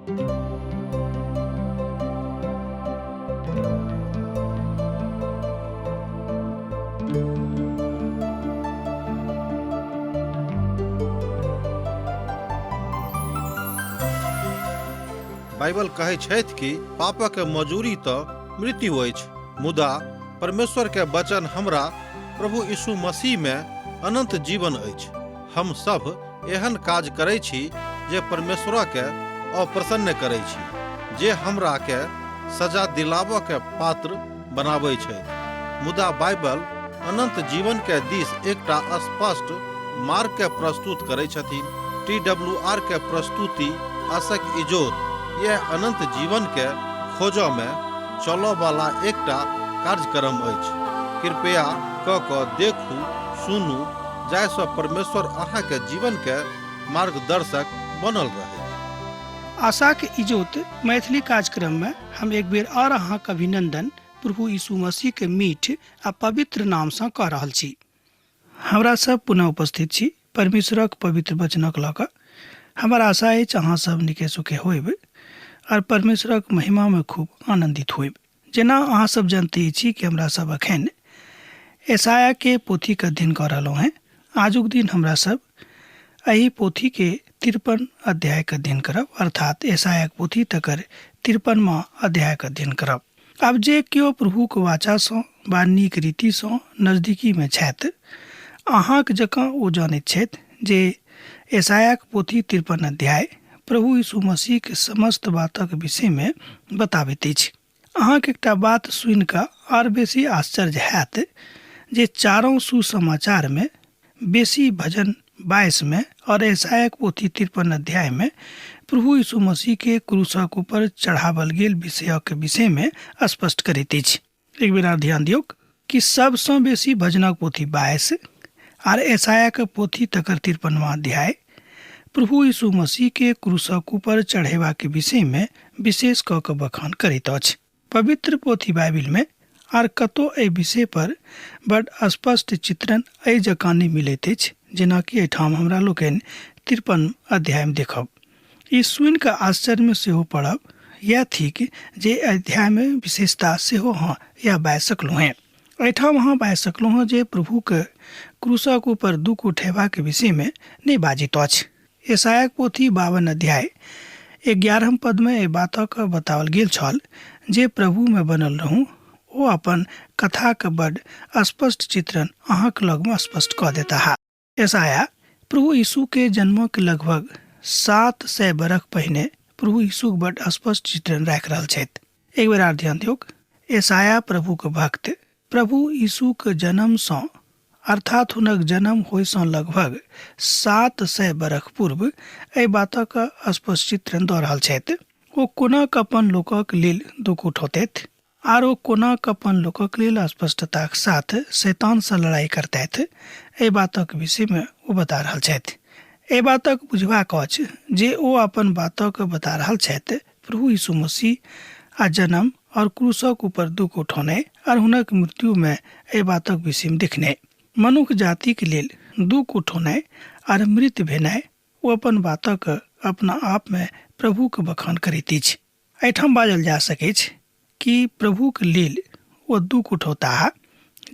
Bible कहै छथि कि पापक मजूरी तऽ मृत्यु अछि, मुदा परमेश्वर के वचन हमरा प्रभु यीशु मसीह में अनंत जीवन अछि। हम सब एहन काज करै छी जे परमेश्वर के अप्रसन्न करै छी, जे हमरा के सजा दिलाबऽ के पात्र बनाबै छै। मुदा बाइबल अनंत जीवन के दिस एकटा स्पष्ट मार्ग के प्रस्तुत करै छथिन। TWR के प्रस्तुति आशक इजोत यह अनंत जीवन के खोजो में चलो वाला एकटा कार्यक्रम अछि। कृपया क देखू, सुनू, जाहिसँ परमेश्वर अहाँ के जीवन के मार्गदर्शक बनल रहे। आशा के इजोत मैथिली कार्यक्रम में हम एक बेर और अहाँक अभिनंदन प्रभु यीशु मसीह के मीठ आ पवित्र नाम से कह रहल छी। हमरा सब पुनः उपस्थित छी परमेश्वरक पवित्र वचनक लऽ कऽ। हमर आशा अछि अहाँ सब नीके सुखे होइब और परमेश्वरक महिमा में खूब आनंदित होइब। जेना अहाँ सब जानते छी कि हमरा सब अखन यशाया के पोथी के अध्ययन कर रहलहुँ हैं। आजुक दिन हमरा सब एही पोथी के 53 अध्याय के अध्ययन करब, अर्थात यशाया के पोथी तकर 53वां अध्याय के अध्ययन करब। अब जे केओ प्रभु के वाचा सँ वा नीक रीति सँ नजदीकी में छथि, अहाँक जकाँ ओ जानैत छथि जे यशाया के पोथी 53 अध्याय प्रभु यीशु मसीह के समस्त बातक विषय में बताबैत अछि। अहाँके एकटा बात सुनि कऽ और बेसी आश्चर्य हैत जे चारों सुसमाचार में बेसी भजन 22 में और यशाया के पोथी 53 अध्याय में प्रभु यीशु मसीह के क्रूसक ऊपर चढ़ावल गेल विषयक के विषय में स्पष्ट करैत अछि। एक बेर ध्यान दियौ कि सबसँ बेसी भजनक पोथी 22 और यशाया के पोथी तकर 53वां अध्याय प्रभु यीशु मसीह के क्रूसक ऊपर चढ़ेवा के विषय में विशेष क के बखान करैत अछि। पवित्र पोथी बाइबिल में आर कतौ एहि विषय पर बड़ स्पष्ट चित्रण एहि जकाँ नहि मिलैत अछि जेना कि एहिठाम हमरा लोकनि 53 अध्याय में देखब। ई सुनि कऽ आश्चर्य में सेहो पड़ब या थिक जे अध्याय में विशेषता सेहो हाँ या बाजि सकलहुँ हैं। एहिठाम अहाँ बाजि सकलहुँ हैं जे प्रभु के क्रूसक ऊपर दुख उठेबा के विषय में नहि बाजित अछि। यशाया के पोथी 52 अध्याय 11 पद में एहि बातक बताओल गेल छल जे प्रभु में बनल रहूं, ओ अपन कथा के बड़ स्पष्ट चित्रण अहाँक लग में स्पष्ट कऽ देता है। यशाया प्रभु यीशु के जन्म के लगभग 700 बरख पहिने प्रभु यीशु के बड़ स्पष्ट चित्रण राखि रहल छथि। एक बेर आर ध्यान दियौ, यशाया प्रभु के भक्त प्रभु यीशु के जन्म सँ अर्थात हुनक जन्म होय सँ लगभग 700 बरख पूर्व एहि बातक स्पष्ट चित्रण दऽ रहल छथि। ओ कोना कऽ अपन लोकक लेल दुख उठौतैथ आर ओ कोना कऽ अपन लोकक लेल स्पष्टताक साथ शैतान सँ लड़ाई करतैथ, एहि बातक विषय में ओ बता रहल छथि। एहि बातक बुझबाक अछि जे ओ अपन बातक बता रहल छथि प्रभु यीशु मसीह आ जन्म और क्रूसक ऊपर दुख उठौने और हुनक मृत्यु में एहि बातक विषय में देखने मनुष्य जाति के लेल दुख उठौने और मृत्यु भेनाइ ओ अपन बातक अपना आप में प्रभु के बखान करैत अछि। एहिठाम बाजल जा सकैत अछि कि प्रभु के लेल ओ दुख उठौता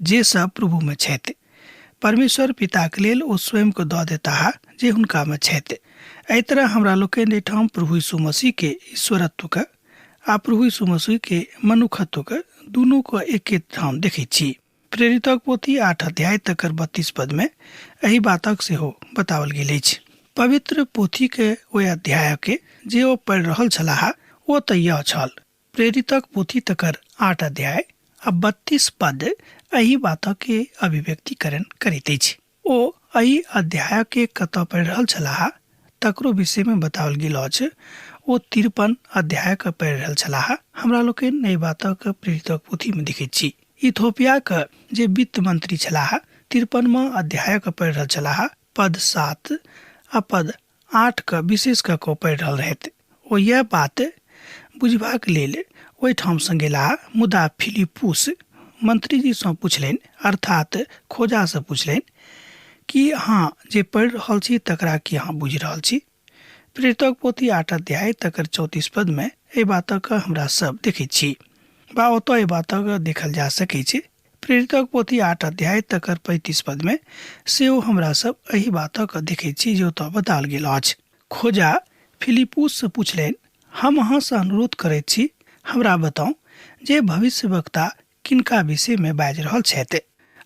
जे सब प्रभु में छथि। परमेश्वर पिता के लेल ओ स्वयं को दऽ देता जे हुनका में छथि। एहि तरह हमरा लोकनि एहिठाम प्रभु यीशु मसीह के ईश्वरत्व के आ प्रभु यीशु मसीह के मनुष्यत्व के दुनू को एके ठाम देखैत छी। प्रेरितक पोथी 8 अध्याय तकर 32 पद में एही बातक सेहो बताओल गेल अछि। पवित्र पोथी के ओहि अध्याय के जे ओ पढ़ि रहल छलाह ओ तऽ यह छल। प्रेरितक पोथी तकर 8 अध्याय आ 32 पद एही बातक के अभिव्यक्तिकरण करैत अछि। ओ एही अध्याय के कतऽ पढ़ि रहल छलाह तकरो विषय में बताओल गेल अछि। ओ 53 अध्याय के पढ़ि रहल छलाह। हमरा लोकनि एहि बातक प्रेरितक पोथी में देखैत छी। इथोपिया के जे वित्त मंत्री छलाह 53वां अध्याय के पढ़ि रहल छलाह, पद 7 आ पद 8 के विशेष कऽ कऽ पढ़ि रहल रहथि। ओ यह बात बुझबाक लेल ओहिठाम सँ गेलाह, मुदा फिलिप्पुस मंत्री जी सँ पूछलनि, अर्थात खोजा सँ पूछलनि कि अहाँ जे पढ़ि रहल छी तकरा की अहाँ बुझि रहल छी। प्रेरितक पोथी 8 अध्याय तकर 34 पद में ए बातक हमरा सब देखै छी बा ओतऽ ए बातक देखल जा सकै छै। प्रेरितक पोथी 8 अध्याय तकर 35 पद में सेहो हमरा सब एही बातक देखै छी जे ओतऽ बताओल गेल अछि। खोजा फिलिपुस से पूछलनि, हम अहाँ से अनुरोध करैत छी, हमरा बताउ जे भविष्यवक्ता किनका विषय में बाजि रहल छथि,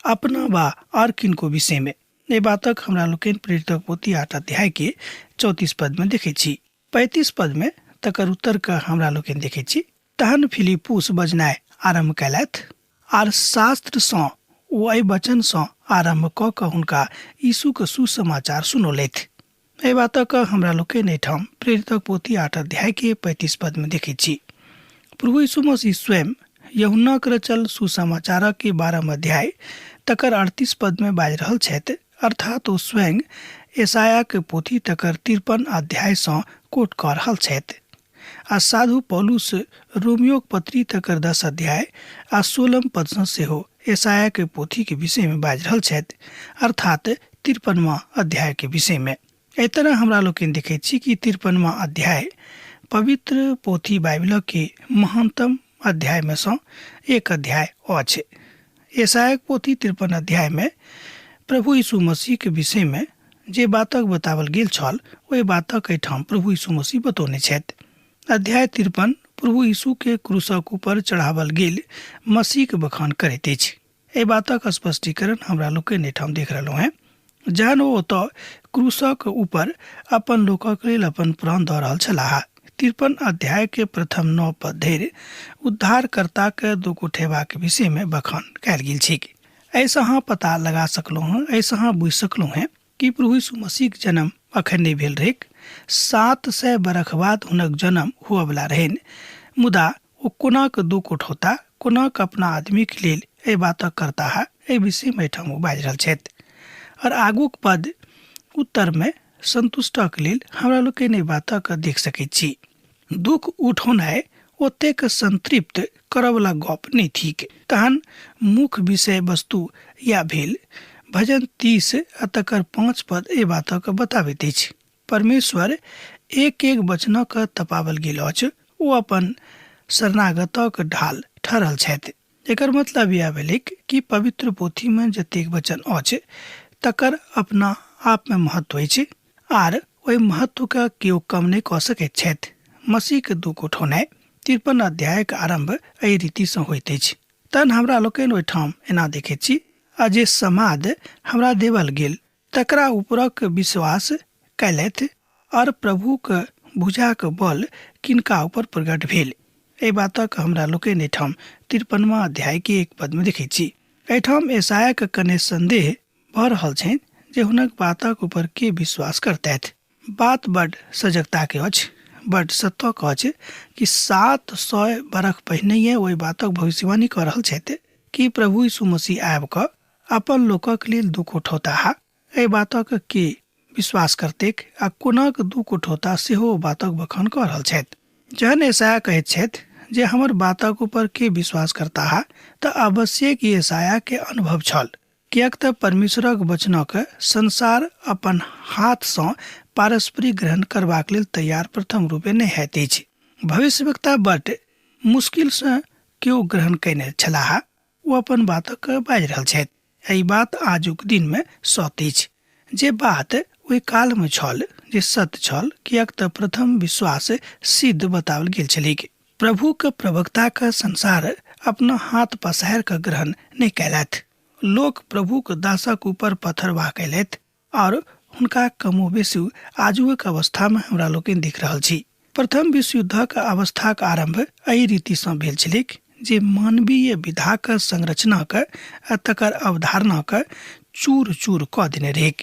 अपना बा और किनको विषय में। ए बातक हमरा लोकनि प्रेरितक पोथी 8 अध्याय के 34 पद में देखै छी। 35 पद में तकर उत्तर का हमरा लोकनि देखै छी। तहन फिलिपुस बजनाइ आरंभ कयलथि आर शास्त्र सँ ओ एहि वचन सँ आरंभ कऽ कऽ हुनका यीशुके सुसमाचार सुनौलथि। एहि बातक हमरा लोकनि एहिठाम प्रेरितक पोथी 8 अध्याय के 35 पद में देखै छी। प्रभु यीशु मसीह स्वयं यूहन्नाक रचल सुसमाचारक के 12 अध्याय तकर 38 पद में बाजि रहल छथि, अर्थात ओ स्वयं यशायाह के पोथी तकर 53 अध्याय सँ कोट कऽ रहल छथि। आ साधु पौलुस रोमियोक पत्री तकर 10 अध्याय आ 16 पद सँ सेहो यशायाह के पोथी के विषय में बाजि रहल छथि, अर्थात 53वां अध्याय के विषय में। एहि तरह हमरा लोकनि देखै छी कि 53वां अध्याय पवित्र पोथी बाइबल के महानतम अध्याय में सँ एक अध्याय अछि। यशायाह पोथी 53 अध्याय में प्रभु यीशु मसीह के विषय में जे बातक बतावल गेल छल ओहि बातक एहिठाम प्रभु यीशु मसीह बतौने छथि। अध्याय 53 प्रभु यीशु के क्रूसक ऊपर चढ़ावल गेल मसीह के बखान करैत अछि। एहि बातक स्पष्टीकरण हमरा लोकनि एहिठाम देख रहलहुँ हैं। जहन ओ ओतऽ क्रूसक ऊपर अपन लोकक लेल अपन प्राण दऽ रहल छलाह। 53 अध्याय के प्रथम 9 पद धरि उद्धारकर्ता के दुख उठेबा के विषय में बखान कयल गेल छै। ऐसा अहाँ पता लगा सकलहुँ हैं, ऐसा अहाँ बुझि सकलहुँ हैं कि प्रभु यीशु मसीह के जन्म अखन नहि भेल रहैक। 700 बरख बाद हुनक जन्म हुअ बला रहनि, मुदा ओ कोनाक दुख उठौता, कोनाक अपना आदमी के लेल एहि बातक करता है, एहि विषय में एहिठाम ओ बाजि रहल छथि। और आगूक पद उत्तर में संतुष्टक लेल हमरा लोकनि एहि बातक देख सकैत छी। दुख उठौनाइ ओतेक संतृप्त करवला गप नहि थिक। तहन मुख्य विषय वस्तु या भेल। भजन 30 आ तकर 5 पद एहि बातक बताबैत अछि। परमेश्वर एक एक वचनक तपावल गेल अछि, ओ अपन शरणागतक ढाल ठहरल छथि। एकर मतलब यह भेलै कि पवित्र पोथी में जतेक वचन अछि तकर अपना आप में महत्व अछि आर ओहि महत्व का केओ कम नहि कऽ सकैत छथि। मसीह के दुख उठौनाइ 53 अध्याय के आरंभ एहि रीति सँ होइत अछि। तहन हमरा लोकनि ओहिठाम एना देखैत छी, आ जे समाद हमरा देवल गेल तकरा ऊपरक विश्वास कयलथि और प्रभु के भुजा के बल किनका ऊपर प्रकट भेल। एहि बातक हमरा लोकनि एहिठाम 53वां अध्याय के 1 पद में देखैत छी। एहिठाम यशायाह के कने संदेह भऽ रहल छनि जे हुनक बातक ऊपर के विश्वास करतैथ। बात बड सजगता के अछि, बड सत्यक अछि कि 700 बरख पहिनहिए ओहि बातक भविष्यवाणी कऽ रहल छथि कि प्रभु यीशु मसीह आबि कऽ अपन लोकक लेल दुख उठौताह। एहि बातक के विश्वास करतेक आ कोनाक दुख उठौता सेहो बातक बखान कऽ रहल छथि। जहन यशायाह कहैत छथि जे हमर बातक ऊपर के विश्वास करताह तऽ आवश्यक यशायाह के अनुभव छल, किएक तऽ परमेश्वरक वचनक संसार अपन हाथ सँ पारस्परिक ग्रहण करबाक लेल तैयार प्रथम रूपे नहि होइत अछि। भविष्यवक्ता बड मुश्किल सँ केओ ग्रहण कयने छलाह, ओ अपन बातक बाजि रहल छथि। एहि बात आजुक दिन में सत्य अछि। जे बात ओहि काल में छल जे सत्य छल, किएक तऽ प्रथम विश्वास सिद्ध बताओल गेल छलिक। प्रभु के प्रवक्ता के संसार अपना हाथ पसारि कऽ ग्रहण नहि कयलथि। लोक प्रभु के दासक ऊपर पत्थरवाह कयलथि और हुनका कमोबेशी आजुक अवस्था में हमरा लोकनि देख रहल छी। प्रथम विश्व युद्धक अवस्थाक आरंभ एहि रीति सँ भेल छलिक जे मानवीय विधाक संरचनाक आ तकर अवधारणाक चूर चूर कऽ देने रहैक।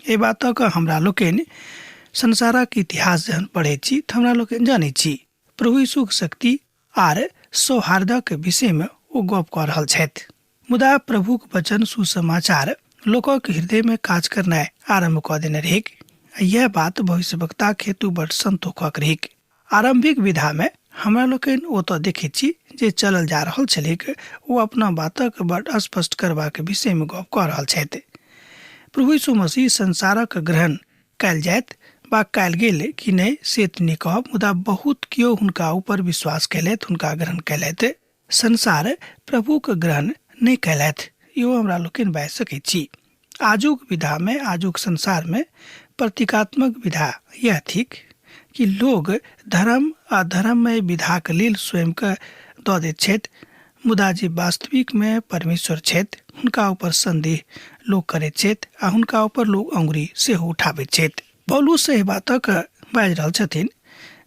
एहि बातक हमरा लोकनि संसारक इतिहास जहन पढ़ैत छी तऽ हमरा लोकनि जानैत छी प्रभु यीशुक शक्ति आर सौहार्दक विषय में ओ गप कऽ रहल छथि। मुदा प्रभुक वचन सुसमाचार लोकक हृदय में काज करनाइ आरंभ कऽ देने रहैक। यह बात भविष्यवक्ता हेतु बड़ संतोषक रहैक। आरंभिक विधा में हमरा लोकनि ओतऽ देखैत छी जे चलल जा रहल छलैक, ओ अपना बातक बड़ स्पष्ट करबाक विषय में गप कऽ रहल छथि। प्रभु यीशु मसीह संसारक ग्रहण कयल जाइत बा कयल गेल कि नहि से तऽ नहि कहब, मुदा बहुत कियो हुनका ऊपर विश्वास कयलथि, हुनका ग्रहण कयलथि। संसार प्रभुक ग्रहण नहि कयलथि, इहो हमरा लोकनि बाजि सकैत छी। आजुक विधा में, आजुक संसार में प्रतीकात्मक विधा यह थिक कि लोग धर्म आ धर्ममय विधाक लेल स्वयं के दऽ दैत छथि, मुदा जे वास्तविक में परमेश्वर छथि हुनका ऊपर संदेह लोग करैत छथि आ हुनका ऊपर लोग अंगुरी सेहो उठाबैत छथि। पौलुस एहि बातक बाजि रहल छथिन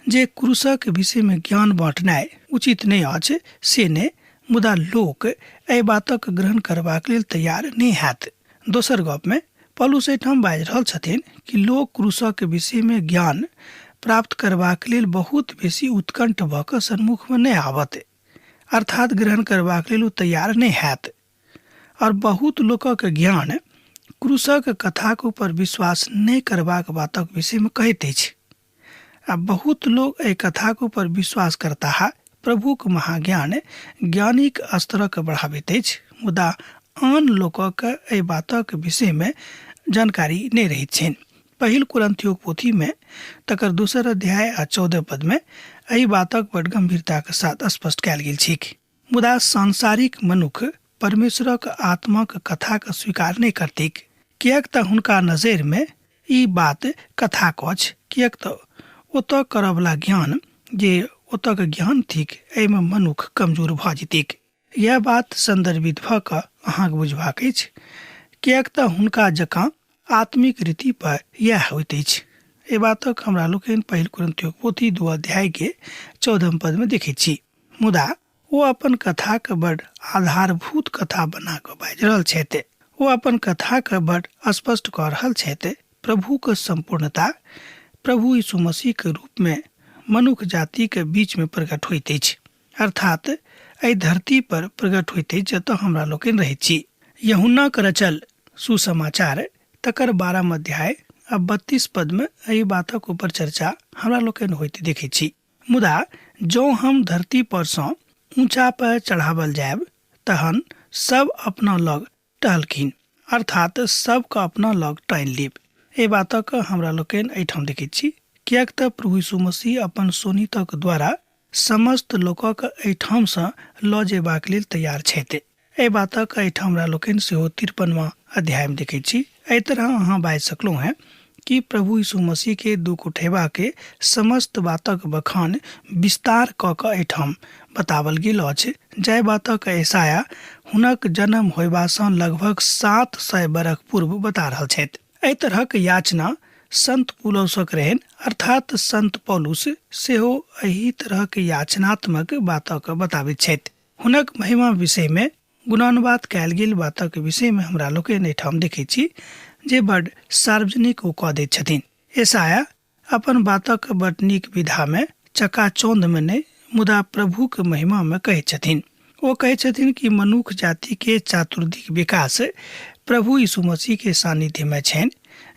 जे क्रूसक विषय में ज्ञान बाँटनाइ उचित नहि अछि से नहि, मुदा लोक एहि बातक ग्रहण करबाक लेल तैयार नहि हैत। दोसर गप में पौलुस एहिठाम बाजि रहल छथिन कि लोक क्रूसक विषय में ज्ञान प्राप्त करबाक लेल बहुत बेसी उत्कंठ भऽ कऽ सन्मुख में नहि आबत, अर्थात ग्रहण करबाक लेल ओ तैयार नहि हैत। और बहुत लोकक ज्ञान क्रूसक कथाक ऊपर विश्वास नहि करबाक बातक विषय में कहैत अछि। आ बहुत लोग एहि कथाक ऊपर विश्वास करता है। प्रभुक महाज्ञान ज्ञानिक स्तरक बढ़ाबैत अछि, मुदा आन लोकक एहि बातक विषय में जानकारी नहि रहैत छनि। पहिल कुरिन्थियोक पोथी में तकर 2 अध्याय आ 14 पद में एहि बातक बड़ गंभीरता के साथ स्पष्ट कयल गेल छै। मुदा सांसारिक मनुख परमेश्वरक आत्माक कथाक स्वीकार नहि करतीक, किएक तऽ हुनका नजर में ई बात कथाक अछि, किएक तऽ ओतऽ करबला ज्ञान जे ओतक ज्ञान थिक एहिमे मनुख कमजोर भऽ जेतीक। यह बात संदर्भित भऽ कऽ अहाँके बुझबाक अछि, किएक तऽ हुनका जकाँ आत्मिक रीति पर यह होइत अछि। एहि बातक हमरा लोकनि पहिल कुरिन्थियोक पोथी 2 अध्याय के 14 पद में देखैत छी। मुदा ओ अपन कथाक बड़ आधारभूत कथा बना कऽ बाजि रहल छथि। ओ अपन कथाक बड़ स्पष्ट कऽ रहल छथि। प्रभुक संपूर्णता प्रभु यीशु मसीह के रूप में मनुष्य जाति के बीच में प्रकट होइत अछि, अर्थात एहि धरती पर प्रकट होइत अछि जतऽ हमरा लोकनि रहैत छी। यूहन्ना के रचल सुसमाचार तकर 12 अध्याय आ 32 पद में एहि बातक ऊपर चर्चा हमरा लोकनि होइत देखैत छी। मुदा जँ हम धरती पर सँ ऊंचा पर चढ़ावल जायब तहन सब अपना लग टहलखिन, अर्थात सबके अपना लग टानि लेब। एहि बातक हमरा लोकनि एहिठाम देखैत छी, किएक तऽ प्रभु यीशु मसीह अपन सोनीतक द्वारा समस्त लोकक एहिठाम सँ लऽ जेबाक लेल तैयार छथि। एहि बातक एहिठाम हमरा लोकनि सेहो 53वां अध्याय में देखैत छी। एहि तरह अहाँ बाजि सकलहुँ हैं कि प्रभु यीशु मसीह के दुख उठेबा के समस्त बातक बखान विस्तार कऽ कऽ एहिठाम बतावल गेल अछि, जाहि बातक यशाया हुनक जन्म होयबा सँ लगभग 700 बरख पूर्व बता रहल छथि। एहि तरहक याचना संत पौलुसक रहनि, अर्थात संत पौलुस सेहो एही तरहक याचनात्मक बातक बताबैत छथि। हुनक महिमा विषय में गुणानुवाद कयल गेल बातक विषय में हमरा लोकनि एहिठाम देखैत छी जे बड़ सार्वजनिक ओ कऽ दैत छथिन। यशाया अपन बातक बड़ नीक विधा में चकाचौंध में नहि, मुदा प्रभुक महिमा में कहैत छथिन। ओ कहैत छथिन कि मनुष्य जाति के चातुर्दिक विकास प्रभु यीशु मसीह के सानिध्य में छनि।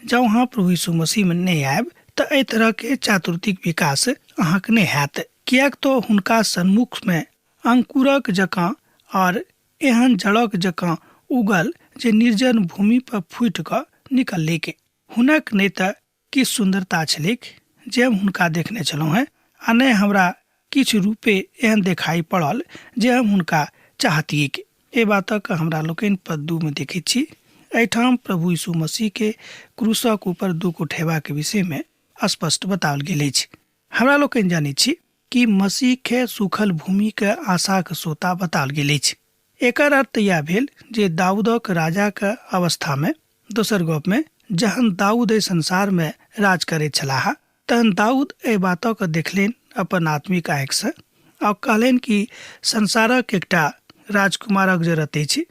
जँ अहाँ प्रभु यीशु मसीह में नहीं आयब तऽ एहि तरह के चातुर्दिक विकास अहाँके नहीं हैत, किएक तो हुनका सन्मुख में अंकुरक जकाँ और एहन जड़क जकाँ उगल जे निर्जन भूमि पर फूटि कऽ निकललिक। हुनक नहि तऽ की सुंदरता छलिक जे हम हुनका देखने छलहुँ हैं, आ नहि हमरा किछु रूपे एहन देखाई पड़ल जे हम हुनका चाहतियैक। ए बातक हमरा लोकनि पद 2 में देखैत छी। एहिठाम प्रभु यीशु मसीह के क्रूसक ऊपर दुख उठेबा के विषय में स्पष्ट बताओल गेल अछि। हमरा लोकनि जानैत छी कि मसीह के सूखल भूमि के आशाक सोता बताओल गेल अछि। एकर अर्थ यह भेल जे दाऊदक राजा के अवस्था में, दोसर गप में जहन दाऊद एहि संसार में राज करैत छलाह तहन दाऊद एहि बातक देखलनि अपन आत्मिक आँखि सँ आ कहलनि कि संसारक एकटा राजकुमारक जरूरत अछि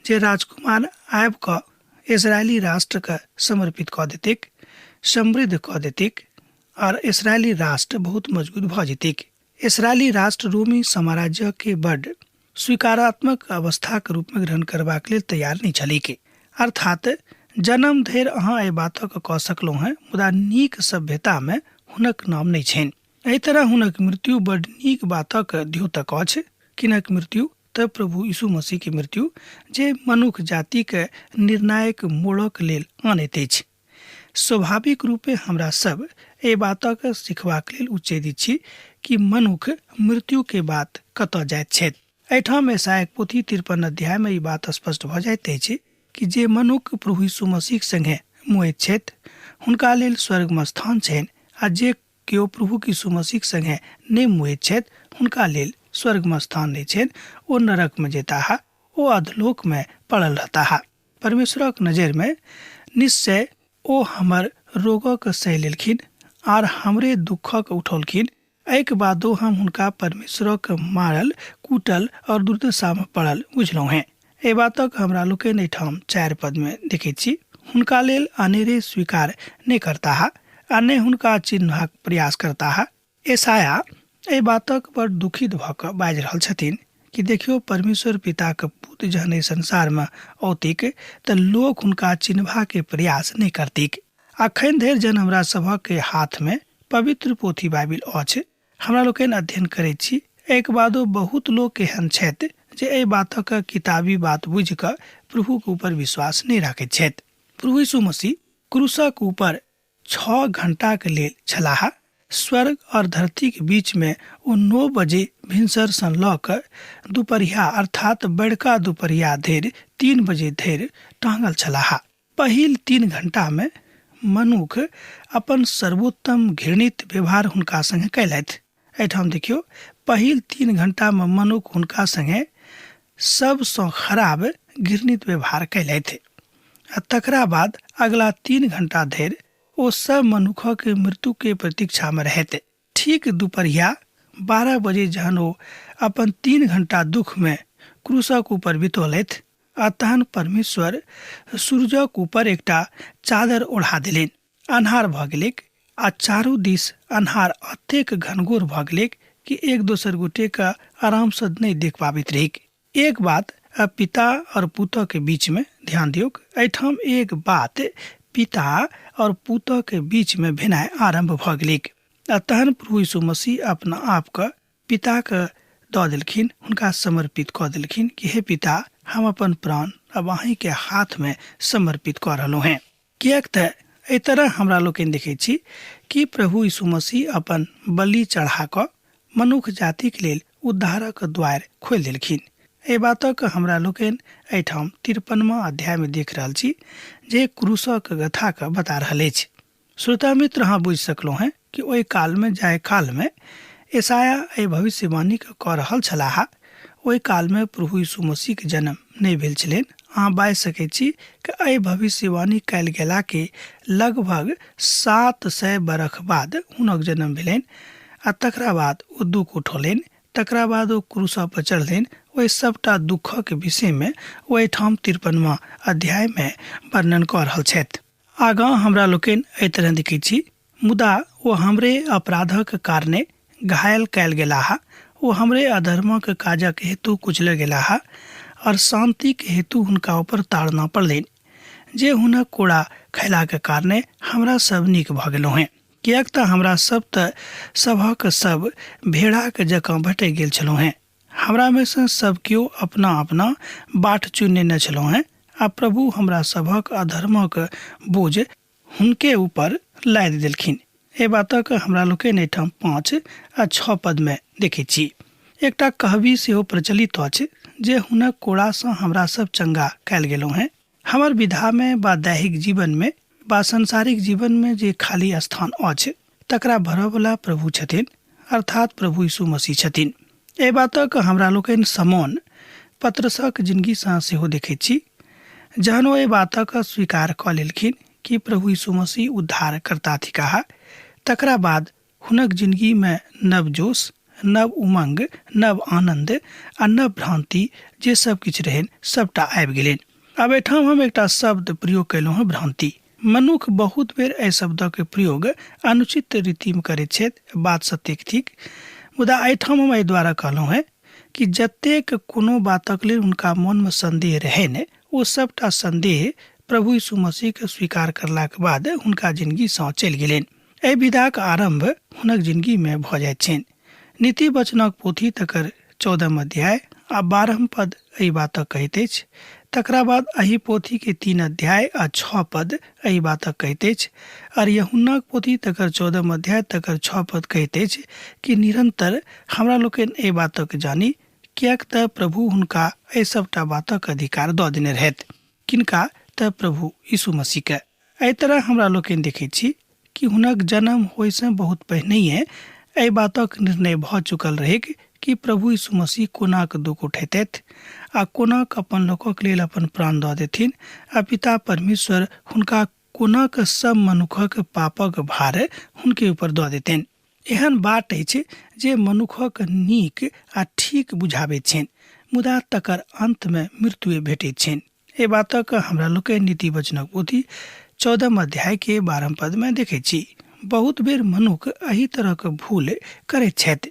जे राजकुमार आबि कऽ इजरायली राष्ट्र के समर्पित कऽ देतिक, समृद्ध कऽ देतिक और इजरायली राष्ट्र बहुत मजबूत भऽ जेतिक। इजरायली राष्ट्र रोमी साम्राज्य के बड़ स्वीकारात्मक अवस्था के रूप में ग्रहण करबाक लेल तैयार नहीं छलिक। अर्थात जन्म धरि अहाँ एहि बातक कऽ सकलहुँ हैं, मुदा नीक सभ्यता में हुनक नाम नहीं छनि। एहि तरह हुनक मृत्यु बड़ नीक बातक द्योतक अछि। किनक मृत्यु तऽ प्रभु यीशु मसीह के मृत्यु जे मनुष्य जाति के निर्णायक मोड़क लेल आनैत अछि। स्वाभाविक रूपे हमरा सब ए बातक सिखबाक लेल उच्चेदित छी कि मनुख मृत्यु के बाद कतऽ जाइत छथि। एहिठाम यशायाह पोथी 53 अध्याय में ई बात स्पष्ट भऽ जाइत अछि कि जे मनुख प्रभु यीशु मसीह संगे मुएत छथि हुनका लेल स्वर्ग में स्थान छनि, आ जे केओ प्रभु यीशु मसीह संगे नहि मुएत छथि हुनका लेल स्वर्ग में स्थान नहीं छनि, ओ नरक में जेताह, ओ अधलोक में पड़ल रहताह। परमेश्वरक नजर में निश्चय ओ हमर रोगक सह लेलखिन आर हमरे दुखक उठौलखिन। एहिके बादो हम हुनका परमेश्वरक मारल कूटल और दुर्दशा में पड़ल बुझलहुँ हैं। ए बातक हमरा लोकनि एहिठाम 4 पद में देखैत छी। हुनका लेल अनेरे स्वीकार नहीं करताह आ नहि हुनका चिन्हबाक प्रयास करताह। यशायाह एहि बातक बड़ दुखित भऽ कऽ बाजि रहल छथिन कि देखियो परमेश्वर पिता के पुत्र जहन एहि संसार में औतिक तऽ लोक हुनका चिन्हबा के प्रयास नहीं करतिक। अखन धरि जन हमरा सभक के हाथ में पवित्र पोथी बाइबिल अछि, हमरा लोकनि अध्ययन करैत छी, एक बादो बहुत लोग एहन छथि जे एहि बातक किताबी बात बुझि कऽ प्रभु के ऊपर विश्वास नहीं राखैत छथि। प्रभु यीशु मसीह क्रूसक ऊपर 6 घंटा के लेल छलाह। स्वर्ग और धरती के बीच में ओ 9 बजे भिनसर सन लऽ कऽ दुपहरिया अर्थात बड़का दुपहरिया धरि 3 बजे धरि टांगल छलाह। पहिल 3 घंटा में मनुख अपन सर्वोत्तम घृणित व्यवहार हुनका संगे कैलथि। एहिठाम देखियो पहिल 3 घंटा में मनुख हुनका संगे सबसँ खराब घृणित व्यवहार कैलथि। तकरा बाद अगला 3 घंटा धरि ओ सब मनुखों के मृत्यु के प्रतीक्षा में रहते। ठीक दोपहरिया 12 बजे जहन ओ अपन 3 घंटा दुख में क्रूसक ऊपर बितौलथि, आ तहन परमेश्वर सूर्यक ऊपर एकटा चादर ओढ़ा देलनि। अन्हार भऽ गेलैक आ चारू दिस अन्हार अतेक घनघोर भऽ गेलैक कि एक दोसर गोटे का आराम से नहीं देख पाबैत रहिक। एक बात पिता और पुतः के बीच में ध्यान दियौ। एहिठाम एक बात पिता और पुतः के बीच में भिनाय आरंभ भऽ गेलैक। तहन प्रभु यीशु मसीह अपना आप के पिता के दऽ देलखिन, हुनका समर्पित कऽ देलखिन कि हे पिता, हम अपन प्राण अब अहीं के हाथ में समर्पित कऽ रहलहुँ हैं। किएक तऽ एहि तरह हमरा लोकनि देखैत छी कि प्रभु यीशु मसीह अपन बलि चढ़ा कऽ मनुष्य जाति के लेल उद्धारक द्वार खोलि देलखिन। एहि बातक हमरा लोकनि एहिठाम 53वां अध्याय में देख रहल छी जे क्रूसक कथा के बता रहल अछि। श्रोता मित्र, अहाँ बुझि सकलहुँ हैं कि ओहि काल में जाय काल में यशायाह एहि भविष्यवाणी के कऽ रहल छलाह। ओहि काल में प्रभु यीशु मसीह के जन्म नहीं भेल छलनि। अहाँ बाजि सकैत छी कि एहि भविष्यवाणी कयल गेला के लगभग 700 बरख बाद हुनक जन्म भेलनि, आ तकरा बाद ओ दुख उठौलनि, तकरा बाद ओ क्रूस पर चढ़लनि। ओहि सबटा दुखक विषय में ओ एहिठाम 53वां अध्याय में वर्णन कऽ रहल छथि। आगाँ हमरा लोकनि एहि तरह देखैत छी, मुदा ओ हमरे अपराधक कारणे घायल कयल गेलाह, ओ हमरे अधर्मक काजक हेतु कुचल गेलाह, और शांति के हेतु हुनका ऊपर ताड़ना पड़लनि। जे हुनक कोड़ा खैला के कारणे हमरा सब नीक भऽ गेलहुँ हैं। किएक तऽ हमरा सब तऽ सभक सब भेड़ा के जकाँ भटकि गेल छलहुँ हैं। हमरा में से सब केओ अपना अपना बाट चुनने छलहुँ हैं, आ प्रभु हमरा सभक अधर्मक बोझ हुनके ऊपर लादि देलखिन। ए बातक हमरा लोकनि एहिठाम 5 आ 6 पद में देखैत छी। एकटा कहबी सेहो प्रचलित अछि जे हुनक कोड़ा सँ हमरा सब चंगा कयल गेलहुँ हैं। हमर विधा में बा दैहिक जीवन में बा संसारिक जीवन में जे खाली स्थान अछि तकरा भरऽ वाला प्रभु छथिन, अर्थात प्रभु यीशु मसीह छथिन। ए बातक हमरा लोकनि समौन पतरसक जिंदगी सँ सेहो देखैत छी। जहन ओ एहि बातक स्वीकार कऽ लेलखिन कि प्रभु यीशु मसीह उद्धार करता थिकाह, तकरा बाद हुनक जिंदगी में नव जोश, नव उमंग, नव आनंद आ नव भ्रांति जे सब किछु रहनि सबटा आबि गेलनि। अब एहिठाम हम एकटा शब्द प्रयोग कयलहुँ हैं, भ्रांति। मनुख बहुत बेर एहि शब्दक प्रयोग अनुचित रीति में करैत छथि, बात सत्यक थिक। मुदा एहिठाम हम एहि द्वारा कहलहुँ हैं कि जतेक कोनो बातक लेल हुनका मन में संदेह रहनि, ओ सबटा संदेह प्रभु यीशु मसीह के स्वीकार करलाक बाद हुनका जिंदगी सँ चलि गेलनि। एहि विधाक आरंभ हुनक जिंदगी में भऽ जाइत छनि। नीति वचनक पोथी तकर 14 अध्याय आ 12 पद एहि बातक कहैत अछि, तकरा बाद अही पोथी के 3 अध्याय आ 6 पद एही बात कहते और यूहन्ना पोथी तकर 14 अध्याय तकर 6 पद कहते कि निरंतर हमरा लोकन ए बातक जानी कियाक त प्रभु हुनका ए सबटा बातक अधिकार दऽ देने रहत। किनका त प्रभु यीशु मसीह के। एहि तरह हमरा लोकन देखै छी कि हुनक जन्म होय से बहुत पहिनहिए एहि बातक निर्णय भऽ चुकल रहे कि प्रभु यीशु मसीह कोनाक दुख उठेतैथ आ कोनाक अपन लोकक लेल अपन प्राण दऽ देथिन आ पिता परमेश्वर हुनका कोनाक सब मनुखक पापक भार हुनके ऊपर दऽ देतनि। एहन बात अछि जे मनुखक नीक आ ठीक बुझाबैत छनि, मुदा तकर अंत में मृत्यु भेटैत छनि। ए बातक हमरा लोकनि नीति वचनक पोथी 14 अध्याय के 12 पद में देखै छी। बहुत बेर मनुख एही तरहक भूल करैत छथि,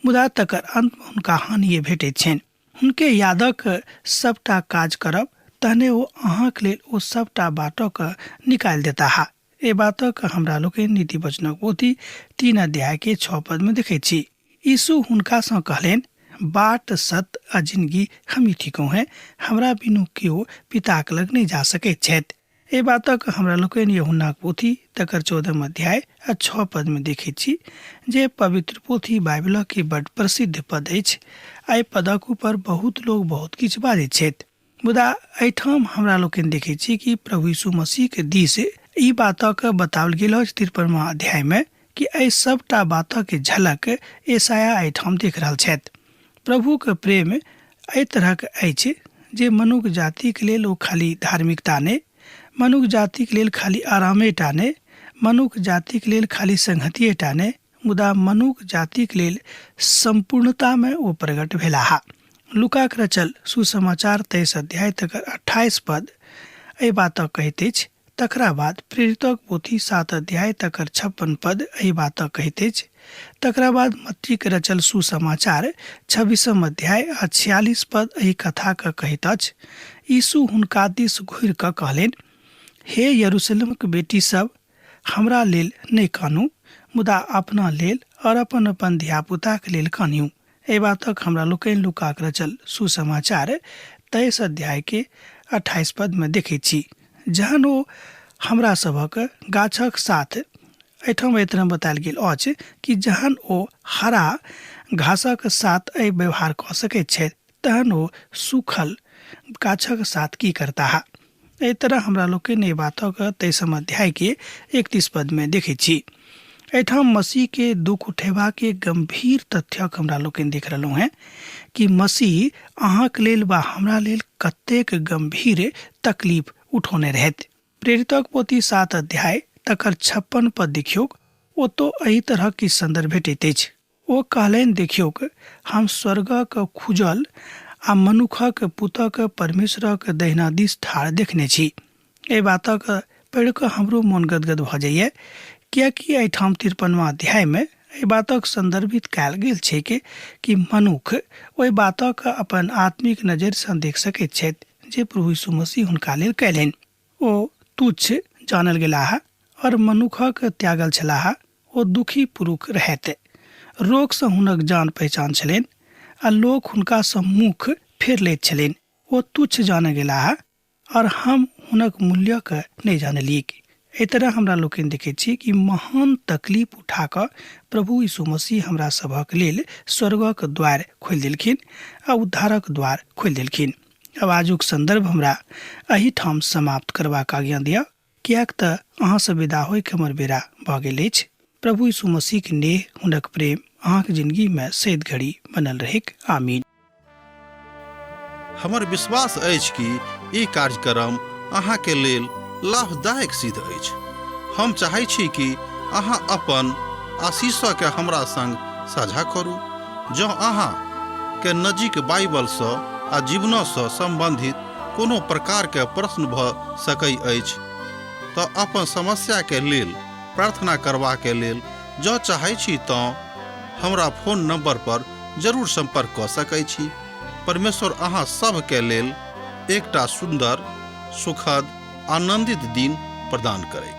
मुदा तकर अंत में हुनका हानि भेटैत छनि। हुनके यादक सबटा काज करब तहने ओ अहाँक लेल ओ सबटा बातक निकालि देता हा। ए बातक हमरा लोकनि नीति वचनक पोथी 3 अध्याय के 6 पद में देखै छी। यीशु हुनका सँ कहलनि, बाट सत्य आ जिंदगी हमही ठीको हैं, हमरा बिनु केओ पिताक लग नहीं जा सकैत छथि। ए बातक हमरा लोकनि यूहन्ना पोथी तकर 14 अध्याय आ 6 पद में देखै छी जे पवित्र पोथी बाइबल के बड़ प्रसिद्ध पद अछि। एहि पदक ऊपर बहुत लोग बहुत किछु बाजैत छथि, मुदा एहिठाम हमरा लोकनि देखै छी कि प्रभु यीशु मसीह के दिस ई बातक बताओल गेल अछि 53वां अध्याय में कि एहि सबटा बातक के झलक यशायाह एहिठाम देख रहल छथि। प्रभु के प्रेम एहि तरहक अछि जे मनुख जाति के लेल ओ खाली धार्मिकता ने, मनुख जाति के लेल खाली आरामे टा ने, मनुख जाति के लेल खाली संगतिये टा ने, मुदा मनुख जाति के लेल संपूर्णता में ओ प्रकट भेलाहा। लुका के रचल सुसमाचार 23 अध्याय तकर 28 पद एहि बातक कहैत अछि। तकरा बाद प्रेरितक पोथी 7 अध्याय तकर 56 पद एहि बातक कहैत अछि। तकरा बाद मत्ती के रचल सुसमाचार 26 अध्याय आ 46 पद एहि कथा के कहैत अछि। यीशु हुनका दिस घुरि कऽ कहलनि, हे यरूशलेमक बेटी सब, हमरा लेल नहीं कानू, मुदा अपना लेल और अपन अपन धियापुता के लेल कानियू। एहि बातक हमरा लोकनि लुका के रचल सुसमाचार 23 अध्याय के 28 पद में देखै छी। जहन ओ हमरा सभक गाछक साथ एहिठाम एतना बतायल गेल अछि कि जहन ओ हरा घासक साथ एहि व्यवहार कऽ सकैत छथि तहन ओ सूखल गाछक साथ की करता है। एहि तरह हमरा लोकनि एहि बातक 23 अध्याय के 31 पद में देखै छी। एहिठाम मसीह के दुख उठेबा के गंभीर तथ्यक हमरा लोकनि देख रहलहुँ हैं कि मसीह अहाँक लेल वा हमरा लेल कतेक गंभीर तकलीफ उठौने रहथि। प्रेरितक पोथी 7 अध्याय तकर 56 पद देखियौ, ओ तो एही तरह की संदर्भ भेटैत अछि। ओ कहलनि, देखियौक हम स्वर्गक खुजल आ मनुखक पुतक परमेश्वरक दहिना दिस ठाढ़ देखने छी। एहि बातक पढ़ि कऽ हमरो मोन गदगद भऽ जाइए, कियाकि एहिठाम 53वां अध्याय में एहि बातक संदर्भित कयल गेल छै कि मनुख ओहि बातक अपन आत्मिक नजर सँ देख सकैत छथि जे प्रभु यीशु मसीह हुनका लेल कयलनि। ओ तुच्छ जानल गेलाह और मनुखक त्यागल छलाह। ओ दुखी पुरुष रहैत, रोग सँ हुनक जान पहचान छलनि आ लोक हुनका सँ मुख फेर लैत छलनि। ओ तुच्छ जानल गेलाह और हम हुनक मूल्यक नहि जानलियैक। एहि तरह हमरा लोकनि देखै छी कि महान तकलीफ उठा कऽ प्रभु यीशु मसीह हमरा सभक लेल स्वर्गक द्वार खोलि देलखिन आ उद्धारक द्वार खोलि देलखिन। अब आजुक संदर्भ हमरा एही ठाम समाप्त करबाक आज्ञा दिअ, कियाक तऽ अहाँ सँ विदा होय के हमर बेरा भऽ गेल अछि। प्रभु यीशु मसीह के नेह, हुनक प्रेम अहाँक जिंदगी में सैद घड़ी बनल रहेक। आमीन। हमर विश्वास अछि कि ई कार्यक्रम अहाँ के लेल लाभदायक सिद्ध अछि। हम चाहै छी कि अहाँ अपन आशीषक के हमरा संग साझा करू। जँ अहाँ के नजीक बाइबल सँ आ जीवन सँ संबंधित कोनो प्रकार के प्रश्न भऽ सकै अछि तऽ अपन समस्या के लेल प्रार्थना करबा के लेल जँ चाहै छी तऽ हमरा फोन नंबर पर जरूर संपर्क कऽ सकै छी। परमेश्वर अहाँ सब के लेल एकटा सुंदर, सुखद, आनंदित दिन प्रदान करै।